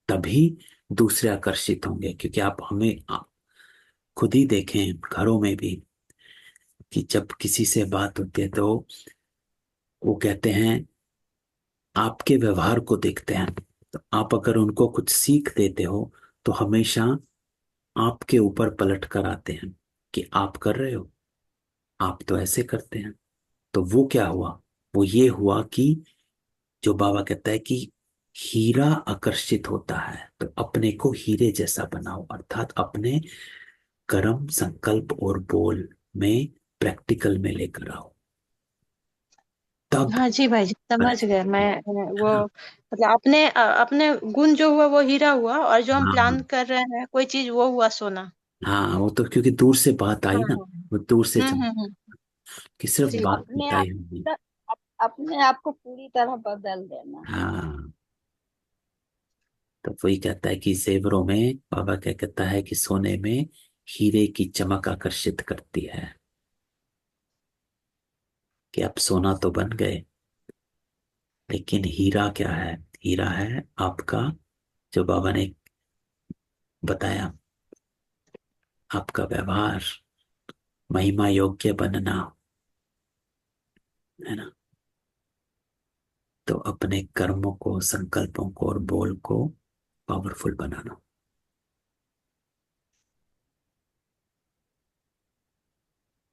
Speaker 1: तभी दूसरे आकर्षित होंगे, क्योंकि आप हमें खुद ही देखें घरों में भी, कि जब किसी से बात होती है तो वो कहते हैं आपके व्यवहार को देखते हैं। तो आप अगर उनको कुछ सीख देते हो तो हमेशा आपके ऊपर पलट कर आते हैं कि आप कर रहे हो, आप तो ऐसे करते हैं। तो वो क्या हुआ, वो ये हुआ कि जो बाबा कहता है कि हीरा आकर्षित होता है, तो अपने को हीरे जैसा बनाओ, अर्थात अपने कर्म संकल्प और बोल में प्रैक्टिकल में लेकर आओ, तब
Speaker 3: हाँ जी भाई जी, समझ
Speaker 1: कर्ज।
Speaker 3: गए मैं।
Speaker 1: है
Speaker 3: वो
Speaker 1: ना?
Speaker 3: मतलब अपने अपने गुण जो हुआ वो हीरा हुआ, और जो हम
Speaker 1: हाँ हाँ
Speaker 3: प्लान कर रहे हैं कोई चीज वो हुआ सोना।
Speaker 1: हाँ, वो तो क्योंकि दूर से बात
Speaker 3: हाँ
Speaker 1: आई ना,
Speaker 3: हाँ।
Speaker 1: वो दूर से चल
Speaker 3: हम्म।
Speaker 1: कि सिर्फ
Speaker 3: जी
Speaker 1: बात
Speaker 3: भाई।
Speaker 4: अपने आप
Speaker 1: बताई होगी।
Speaker 4: अपने आप को पूरी तरह बदल देना।
Speaker 1: हाँ, तो वही कहता है कि जेवरों में, बाबा क्या कहता है कि सोने में हीरे की चमक आकर्षित करती है, कि अब सोना तो बन गए, लेकिन हीरा क्या है? हीरा है आपका, जो बाबा ने बताया, आपका व्यवहार, महिमा योग्य बनना, है ना? तो अपने कर्मों को, संकल्पों को और बोल को पावरफुल बनाना।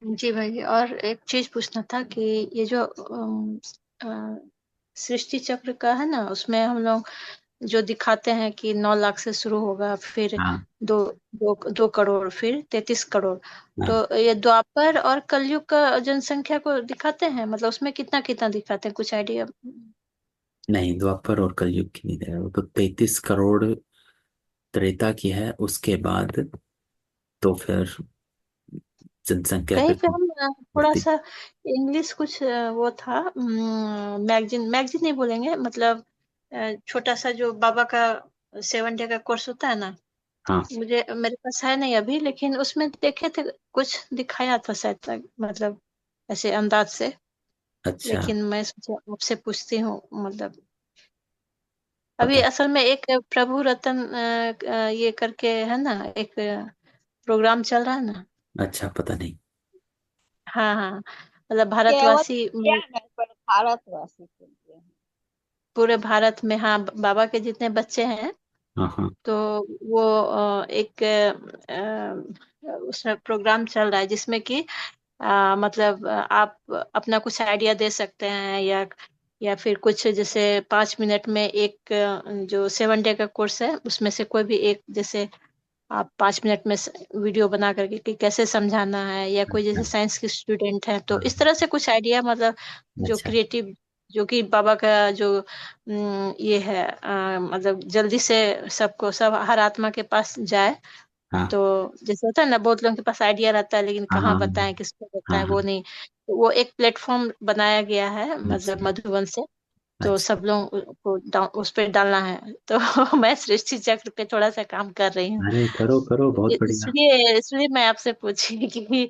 Speaker 3: जी भाई, और एक चीज पूछना था कि ये जो सृष्टि चक्र का है ना, उसमें हम लोग जो दिखाते हैं कि 9 लाख से शुरू होगा, फिर
Speaker 1: हाँ
Speaker 3: 2 करोड़, फिर 33 करोड़।
Speaker 1: हाँ।
Speaker 3: तो ये द्वापर और कलयुग का जनसंख्या को दिखाते हैं, मतलब उसमें कितना कितना दिखाते हैं, कुछ आइडिया?
Speaker 1: नहीं, द्वापर और कलयुग की नहीं है, वो तो 33 करोड़ त्रेता की है, उसके बाद तो फिर जनसंख्या
Speaker 3: कहीं
Speaker 1: फिर
Speaker 3: पे हम थोड़ा
Speaker 1: बढ़ती।
Speaker 3: सा इंग्लिश कुछ वो था, मैगजीन मैगजीन नहीं बोलेंगे, मतलब छोटा सा जो बाबा का 7 डे का कोर्स होता है ना,
Speaker 1: हाँ।
Speaker 3: मुझे मेरे पास है नहीं अभी, लेकिन उसमें देखे थे, कुछ दिखाया था शायद तक, मतलब ऐसे अंदाज से।
Speaker 1: अच्छा
Speaker 3: लेकिन मैं सोचा आपसे पूछती हूँ, मतलब अभी
Speaker 1: पता।
Speaker 3: असल में एक प्रभु रतन ये करके है ना, एक प्रोग्राम चल रहा है ना।
Speaker 1: अच्छा पता नहीं।
Speaker 3: हाँ हाँ, मतलब
Speaker 4: केवल
Speaker 3: भारतवासी,
Speaker 4: इंडिया में पर भारतवासी के लिए है।
Speaker 3: पूरे भारत में, हाँ, बाबा के जितने बच्चे हैं,
Speaker 1: हाँ हाँ।
Speaker 3: तो वो एक उसमें प्रोग्राम चल रहा है जिसमें कि मतलब आप अपना कुछ आइडिया दे सकते हैं, या फिर कुछ जैसे 5 मिनट में एक जो 7 डे का कोर्स है उसमें से कोई भी एक, जैसे आप 5 मिनट में वीडियो बना करके कि कैसे समझाना है, या कोई
Speaker 1: अच्छा।
Speaker 3: जैसे साइंस की स्टूडेंट है तो
Speaker 1: हाँ,
Speaker 3: इस तरह से कुछ आइडिया, मतलब जो
Speaker 1: अच्छा।
Speaker 3: क्रिएटिव, जो कि बाबा का जो ये है, मतलब जल्दी से सबको, सब हर आत्मा के पास जाए।
Speaker 1: हाँ
Speaker 3: तो जैसे होता है ना, बहुत लोगों के पास आइडिया रहता है लेकिन
Speaker 1: हाँ
Speaker 3: कहाँ
Speaker 1: हाँ
Speaker 3: बताएं, किसको
Speaker 1: हाँ
Speaker 3: बताएं,
Speaker 1: हाँ।
Speaker 3: वो नहीं। तो वो एक प्लेटफॉर्म बनाया गया है, मतलब
Speaker 1: अच्छा
Speaker 3: मधुबन से। तो
Speaker 1: अच्छा।
Speaker 3: सब लोग को उस पे डालना है, तो मैं सृष्टि चक्र पे थोड़ा सा काम कर रही हूँ।
Speaker 1: अरे करो करो, बहुत बढ़िया।
Speaker 3: इसलिए इसलिए मैं आपसे पूछी कि